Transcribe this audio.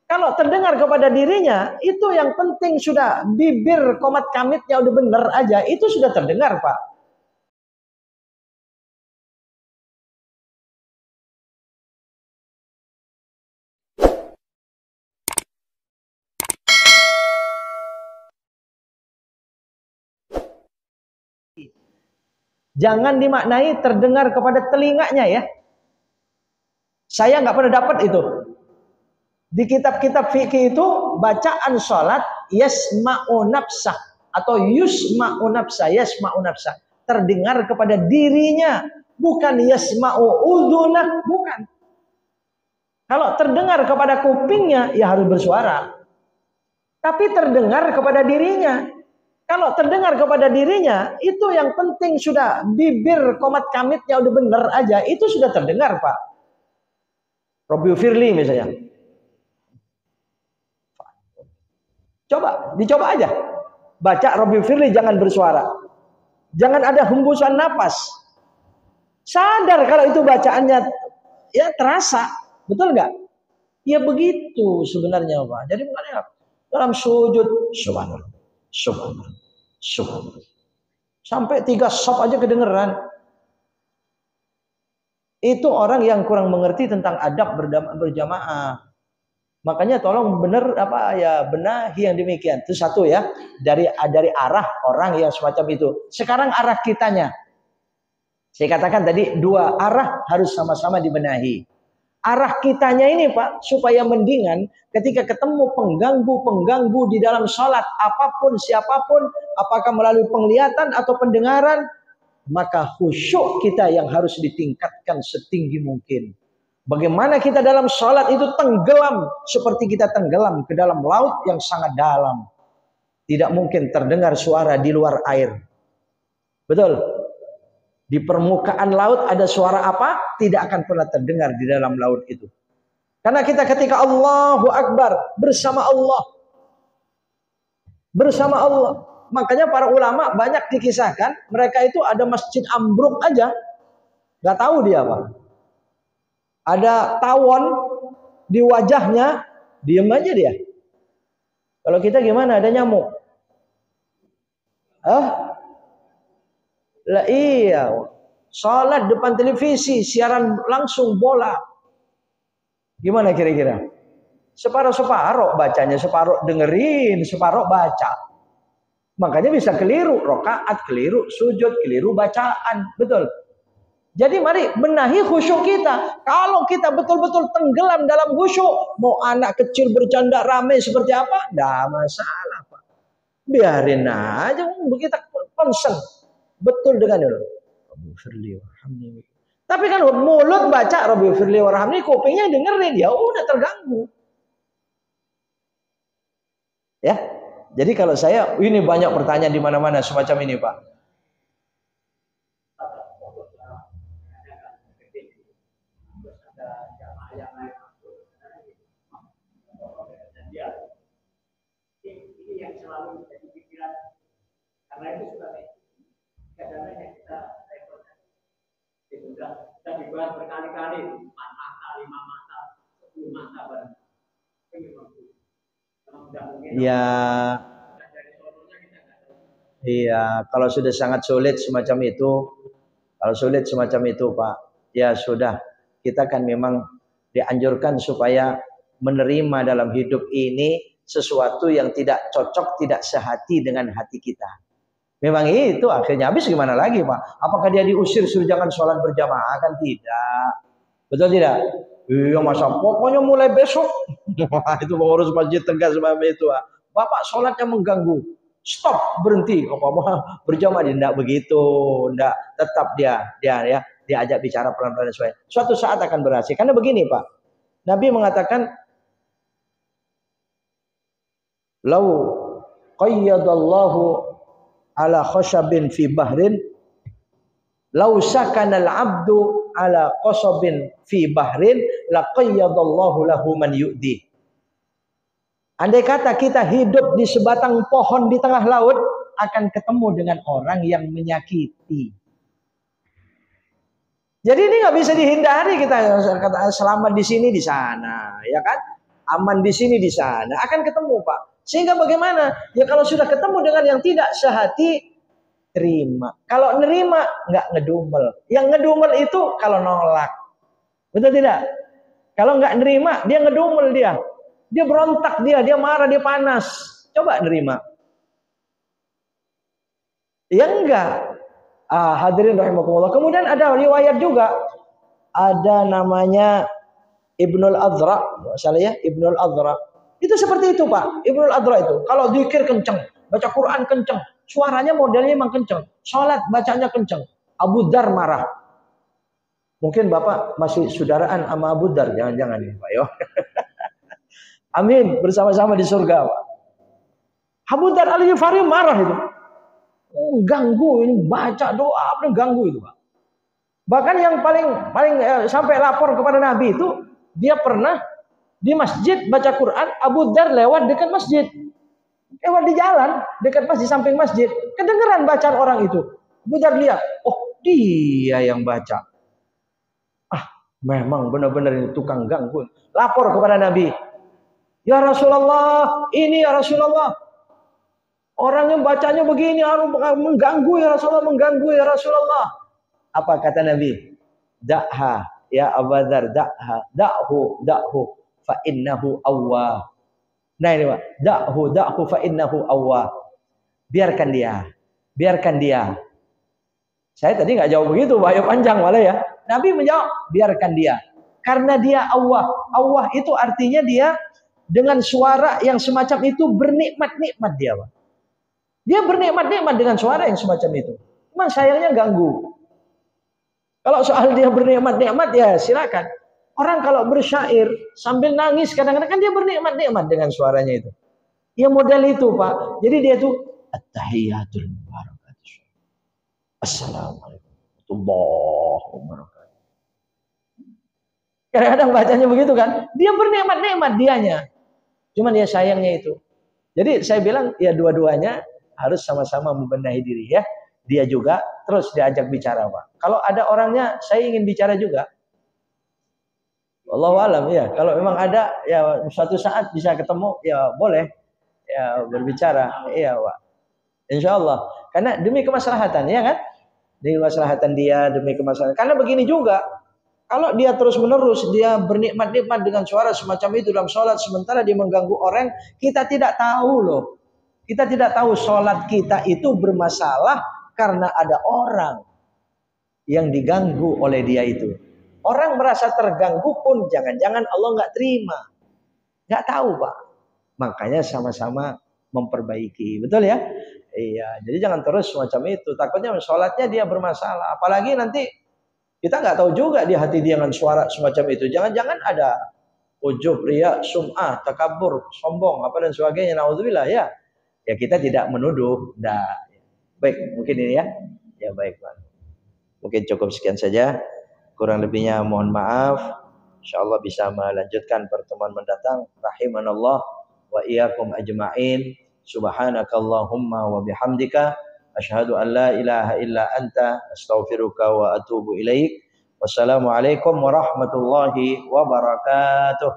Kalau terdengar kepada dirinya, itu yang penting sudah bibir komat kamitnya udah bener aja, itu sudah terdengar, Pak. Jangan dimaknai terdengar kepada telinganya ya. Saya nggak pernah dapat itu. Di kitab-kitab fikih itu bacaan sholat yasma'u nafsah atau yusma'u nafsah, yasma'u nafsah. Terdengar kepada dirinya, bukan yasma'u udhunah, bukan. Kalau terdengar kepada kupingnya, ya harus bersuara. Tapi terdengar kepada dirinya. Kalau terdengar kepada dirinya, itu yang penting sudah bibir komat kamitnya udah bener aja, itu sudah terdengar, Pak. Robby Firly misalnya. Dicoba aja. Baca Robby Firly jangan bersuara. Jangan ada hembusan napas. Sadar kalau itu bacaannya ya terasa. Betul nggak? Ya begitu sebenarnya, Pak. Jadi makanya dalam sujud subhanallah, subhanallah, subhanallah. Sampai 3 sop aja kedengeran. Itu orang yang kurang mengerti tentang adab berjamaah. Makanya tolong benahi yang demikian. Itu satu ya, dari arah orang yang semacam itu. Sekarang arah kitanya. Saya katakan tadi 2 arah harus sama-sama dibenahi. Arah kitanya ini Pak, supaya mendingan ketika ketemu pengganggu di dalam sholat, apapun siapapun, apakah melalui penglihatan atau pendengaran, maka khusyuk kita yang harus ditingkatkan setinggi mungkin. Bagaimana kita dalam sholat itu tenggelam seperti kita tenggelam ke dalam laut yang sangat dalam. Tidak mungkin terdengar suara di luar air. Betul? Di permukaan laut ada suara apa? Tidak akan pernah terdengar di dalam laut itu. Karena kita ketika Allahu Akbar bersama Allah. Bersama Allah. Makanya para ulama banyak dikisahkan, mereka itu ada masjid ambruk aja. Gak tahu dia apa. Ada tawon di wajahnya, diem aja dia. Kalau kita gimana? Ada nyamuk. Lah iya. Salat depan televisi, siaran langsung bola. Gimana kira-kira? Separuh-separuh bacanya, separuh dengerin, separuh baca. Makanya bisa keliru rakaat, keliru sujud, keliru bacaan. Betul. Jadi mari benahi khusyuk kita. Kalau kita betul-betul tenggelam dalam khusyuk, mau anak kecil bercanda rame seperti apa, enggak masalah, Pak. Biarin aja, kita concern betul dengan itu. Tapi kan mulut baca Rabbi firli warhamni, kupingnya dengerin, ya udah terganggu. Ya. Jadi kalau saya ini banyak pertanyaan di mana-mana semacam ini, Pak. Karena itu kadang-kadang kita sudah dibahas berkali-kali 4 mata, 5 mata, 10 mata barang. Ya. Iya, kalau sudah sangat sulit semacam itu, Pak, ya sudah, kita kan memang dianjurkan supaya menerima dalam hidup ini sesuatu yang tidak cocok, tidak sehati dengan hati kita. Memang itu akhirnya habis gimana lagi, Pak? Apakah dia diusir suruh jangan sholat berjamaah? Kan tidak. Betul tidak? Iya masa pokoknya mulai besok. Itu pengurus masjid tegas seperti itu. Bapak sholatnya mengganggu. Stop, berhenti. Apa berjamaah? Tidak begitu. Tidak, tetap dia ajak bicara pelan-pelan sesuai. Suatu saat akan berhasil. Karena begini, Pak. Nabi mengatakan, "Lau qayyadallahu ala khashabin fi bahrin law sakana al-'abdu ala qasabin fi bahrin laqayyadallahu lahu man yu'di." Andai kata kita hidup di sebatang pohon di tengah laut, akan ketemu dengan orang yang menyakiti. Jadi ini nggak bisa dihindari, kita selama di sini di sana, ya kan? aman di sini di sana, akan ketemu Pak. Sehingga bagaimana? Ya kalau sudah ketemu dengan yang tidak sehati, terima. Kalau nerima, nggak ngedumel. Yang ngedumel itu kalau nolak. Betul tidak? Kalau nggak nerima, dia ngedumel dia. Dia berontak dia marah, dia panas. Coba nerima. Ya enggak. Hadirin rahimakumullah. Kemudian ada riwayat juga. Ada namanya Ibnul Adra, salah ya, Ibnul Adra. Itu seperti itu Pak, Ibnul Adra itu. Kalau zikir kenceng, baca Quran kenceng, suaranya modelnya emang kenceng, sholat bacanya kenceng. Abu Dar marah. Mungkin Bapak masih saudaraan sama Abu Dar, jangan-jangan nih Pak yo. Amin, bersama-sama di surga Pak. Abu Dar Al-Ghifari marah itu. Ganggu ini baca doa apa ganggu itu Pak. Bahkan yang paling sampai lapor kepada Nabi itu, dia pernah di masjid baca Quran, Abu Dar lewat dekat masjid. Lewat di jalan, dekat masjid, samping masjid. Kedengeran bacaan orang itu. Abu Dar lihat, oh dia yang baca. Memang benar-benar ini tukang ganggu. Lapor kepada Nabi. Ya Rasulullah, ini ya Rasulullah. Orang yang bacanya begini, mengganggu ya Rasulullah, mengganggu ya Rasulullah. Apa kata Nabi? Da'ha ya Abu Dar, da'ha, da'hu fa innahu awwah. Nah ini Pak, da'hu fa innahu awwah. Biarkan dia. Saya tadi nggak jawab begitu, Pak, panjang malah ya. Nabi menjawab, biarkan dia. Karena dia awwah. Awwah itu artinya dia dengan suara yang semacam itu bernikmat-nikmat dia, Pak. Dia bernikmat-nikmat dengan suara yang semacam itu. Cuman sayangnya ganggu. Kalau soal dia bernikmat-nikmat ya silakan. Orang kalau bersyair sambil nangis kadang-kadang kan dia bernikmat-nikmat dengan suaranya itu. Ya model itu Pak. Jadi dia tuh at-tahiyatul mubarakatuh. Assalamualaikum warahmatullahi wabarakatuh. Kadang-kadang bacanya begitu kan. Dia bernikmat-nikmat dianya. Cuman ya sayangnya itu. Jadi saya bilang ya dua-duanya harus sama-sama membenahi diri ya. Dia juga terus diajak bicara Pak. Kalau ada orangnya saya ingin bicara juga. Wallahu alam ya. Kalau memang ada ya suatu saat bisa ketemu ya boleh ya berbicara. Iya Pak. Insya Allah. Karena demi kemaslahatan ya kan. Demi kemaslahatan dia, demi kemaslahatan. Karena begini juga. Kalau dia terus menerus dia bernikmat-nikmat dengan suara semacam itu dalam sholat sementara dia mengganggu orang, kita tidak tahu loh. Kita tidak tahu sholat kita itu bermasalah karena ada orang yang diganggu oleh dia itu. Orang merasa terganggu pun jangan-jangan Allah nggak terima. Nggak tahu Pak. Makanya sama-sama memperbaiki. Betul ya? Iya. Jadi jangan terus semacam itu. Takutnya sholatnya dia bermasalah. Apalagi nanti kita nggak tahu juga di hati dia dengan suara semacam itu. Jangan-jangan ada ujub, riya, sum'ah, takabur, sombong, apa dan sebagainya. Naudzubillah ya. Ya kita tidak menuduh. Nah, baik, mungkin ini ya. Ya baik Pak. Mungkin cukup sekian saja. Kurang lebihnya mohon maaf. Insyaallah bisa melanjutkan pertemuan mendatang. Rahimanallah wa iyyakum ajma'in. Subhanakallahumma wa bihamdika asyhadu an la ilaha illa anta astaghfiruka wa atubu ilaik. Wassalamualaikum warahmatullahi wabarakatuh.